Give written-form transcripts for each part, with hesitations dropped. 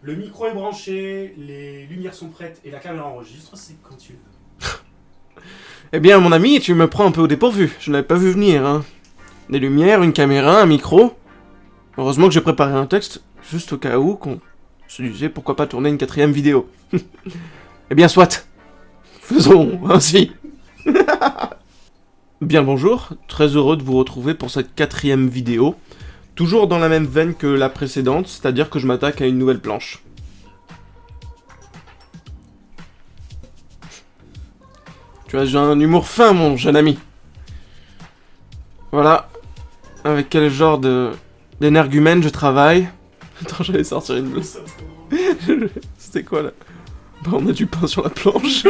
Le micro est branché, les lumières sont prêtes et la caméra enregistre, c'est quand tu veux. Eh bien, mon ami, tu me prends un peu au dépourvu. Je n'avais pas vu venir, hein. Des lumières, une caméra, un micro. Heureusement que j'ai préparé un texte, juste au cas où qu'on se disait pourquoi pas tourner une 4e vidéo. Eh bien, soit. Faisons ainsi. Bien le bonjour, très heureux de vous retrouver pour cette 4e vidéo. Toujours dans la même veine que la précédente, c'est-à-dire que je m'attaque à une nouvelle planche. Tu as un humour fin, mon jeune ami. Voilà. Avec quel genre d'énergumène je travaille. Attends, j'allais sortir une blouse. C'était quoi, là? Bah, on a du pain sur la planche.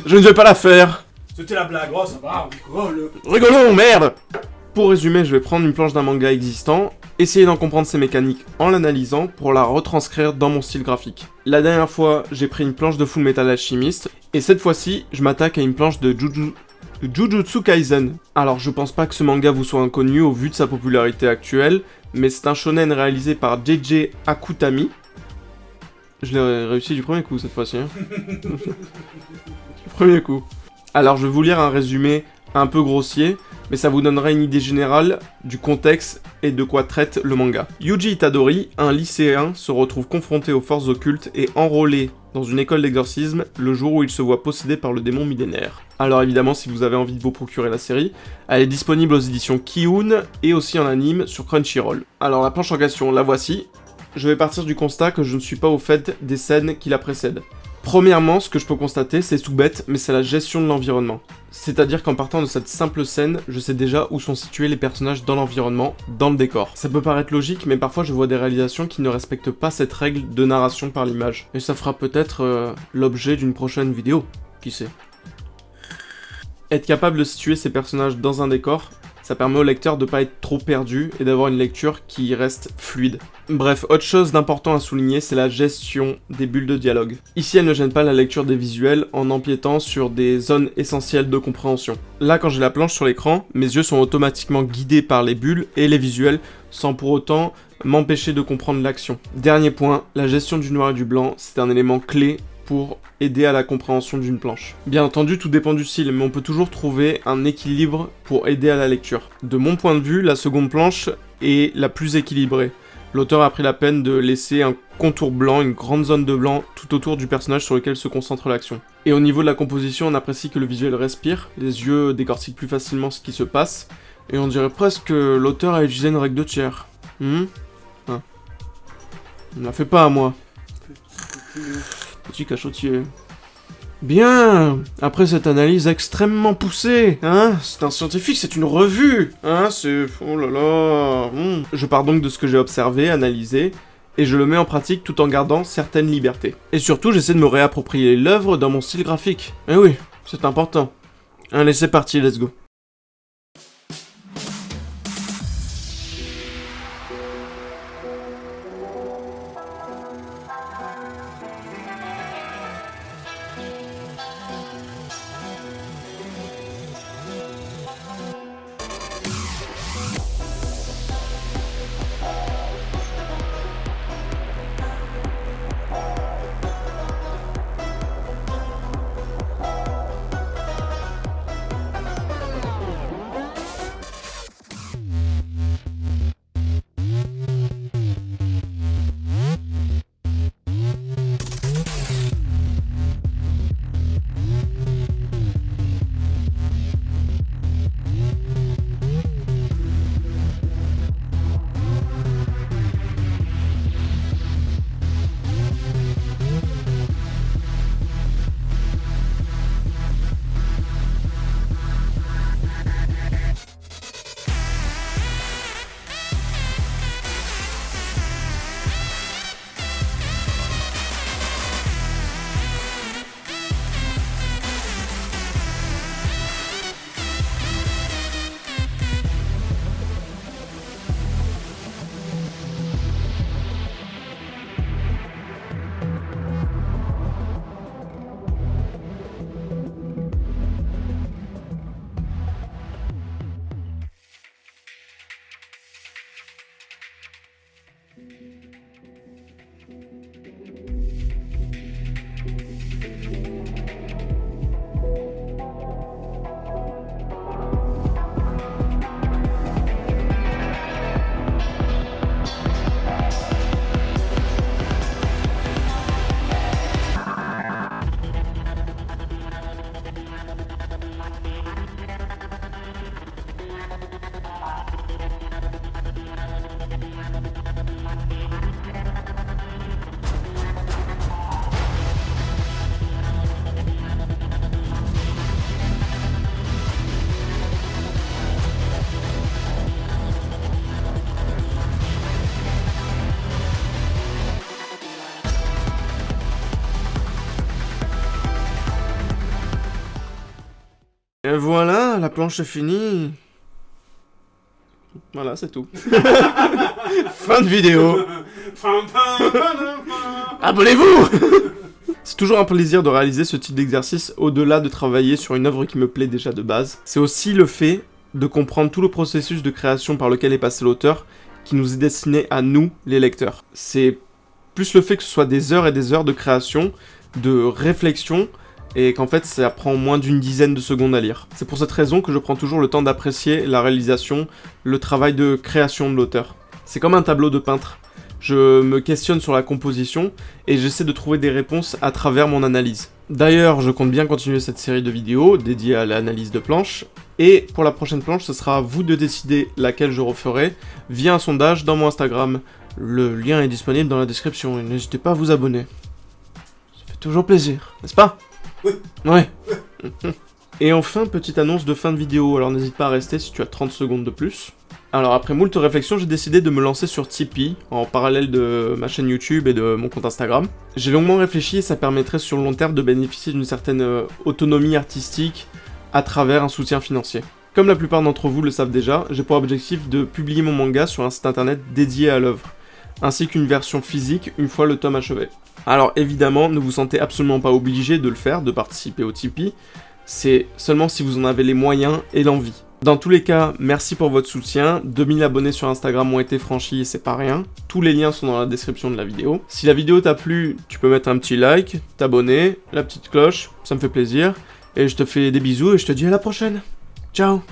Je ne vais pas la faire. C'était la blague, oh ça va, on rigole. Rigolons, merde! Pour résumer, je vais prendre une planche d'un manga existant, essayer d'en comprendre ses mécaniques en l'analysant pour la retranscrire dans mon style graphique. La dernière fois, j'ai pris une planche de Full Metal Alchemist, et cette fois-ci, je m'attaque à une planche de Jujutsu Kaisen. Alors, je pense pas que ce manga vous soit inconnu au vu de sa popularité actuelle, mais c'est un shonen réalisé par JJ Akutami. Je l'ai réussi du premier coup cette fois-ci, hein. Du premier coup. Alors, je vais vous lire un résumé un peu grossier, mais ça vous donnera une idée générale du contexte et de quoi traite le manga. Yuji Itadori, un lycéen, se retrouve confronté aux forces occultes et enrôlé dans une école d'exorcisme le jour où il se voit possédé par le démon millénaire. Alors évidemment, si vous avez envie de vous procurer la série, elle est disponible aux éditions Kiun et aussi en anime sur Crunchyroll. Alors la planche en question, la voici. Je vais partir du constat que je ne suis pas au fait des scènes qui la précèdent. Premièrement, ce que je peux constater, c'est tout bête, mais c'est la gestion de l'environnement. C'est-à-dire qu'en partant de cette simple scène, je sais déjà où sont situés les personnages dans l'environnement, dans le décor. Ça peut paraître logique, mais parfois je vois des réalisations qui ne respectent pas cette règle de narration par l'image. Et ça fera peut-être l'objet d'une prochaine vidéo, qui sait. Être capable de situer ces personnages dans un décor, ça permet au lecteur de pas être trop perdu et d'avoir une lecture qui reste fluide. Bref, autre chose d'important à souligner, c'est la gestion des bulles de dialogue. Ici, elle ne gêne pas la lecture des visuels en empiétant sur des zones essentielles de compréhension. Là, quand j'ai la planche sur l'écran, mes yeux sont automatiquement guidés par les bulles et les visuels, sans pour autant m'empêcher de comprendre l'action. Dernier point, la gestion du noir et du blanc, c'est un élément clé pour aider à la compréhension d'une planche. Bien entendu, tout dépend du style, mais on peut toujours trouver un équilibre pour aider à la lecture. De mon point de vue, la seconde planche est la plus équilibrée. L'auteur a pris la peine de laisser un contour blanc, une grande zone de blanc, tout autour du personnage sur lequel se concentre l'action. Et au niveau de la composition, on apprécie que le visuel respire, les yeux décortiquent plus facilement ce qui se passe, et on dirait presque que l'auteur a utilisé une règle de tiers. On ne la fait pas à moi. Petit cachotier. Bien. Après cette analyse extrêmement poussée, hein, c'est un scientifique, c'est une revue, hein, c'est... Oh là là. Je pars donc de ce que j'ai observé, analysé, et je le mets en pratique tout en gardant certaines libertés. Et surtout, j'essaie de me réapproprier l'œuvre dans mon style graphique. Eh oui, c'est important. Allez, c'est parti, let's go. Et voilà, la planche est finie. Voilà, c'est tout. Fin de vidéo. Abonnez-vous. C'est toujours un plaisir de réaliser ce type d'exercice au-delà de travailler sur une œuvre qui me plaît déjà de base. C'est aussi le fait de comprendre tout le processus de création par lequel est passé l'auteur qui nous est destiné à nous, les lecteurs. C'est plus le fait que ce soit des heures et des heures de création, de réflexion, et qu'en fait ça prend moins d'une dizaine de secondes à lire. C'est pour cette raison que je prends toujours le temps d'apprécier la réalisation, le travail de création de l'auteur. C'est comme un tableau de peintre. Je me questionne sur la composition et j'essaie de trouver des réponses à travers mon analyse. D'ailleurs, je compte bien continuer cette série de vidéos dédiées à l'analyse de planches, et pour la prochaine planche, ce sera à vous de décider laquelle je referai via un sondage dans mon Instagram. Le lien est disponible dans la description et n'hésitez pas à vous abonner. Ça fait toujours plaisir, n'est-ce pas ? Oui. Ouais. Et enfin, petite annonce de fin de vidéo, alors n'hésite pas à rester si tu as 30 secondes de plus. Alors après moult réflexions, j'ai décidé de me lancer sur Tipeee, en parallèle de ma chaîne YouTube et de mon compte Instagram. J'ai longuement réfléchi et ça permettrait sur le long terme de bénéficier d'une certaine autonomie artistique à travers un soutien financier. Comme la plupart d'entre vous le savent déjà, j'ai pour objectif de publier mon manga sur un site internet dédié à l'œuvre, ainsi qu'une version physique une fois le tome achevé. Alors évidemment, ne vous sentez absolument pas obligé de le faire, de participer au Tipeee, c'est seulement si vous en avez les moyens et l'envie. Dans tous les cas, merci pour votre soutien, 2000 abonnés sur Instagram ont été franchis et c'est pas rien, tous les liens sont dans la description de la vidéo. Si la vidéo t'a plu, tu peux mettre un petit like, t'abonner, la petite cloche, ça me fait plaisir, et je te fais des bisous et je te dis à la prochaine. Ciao.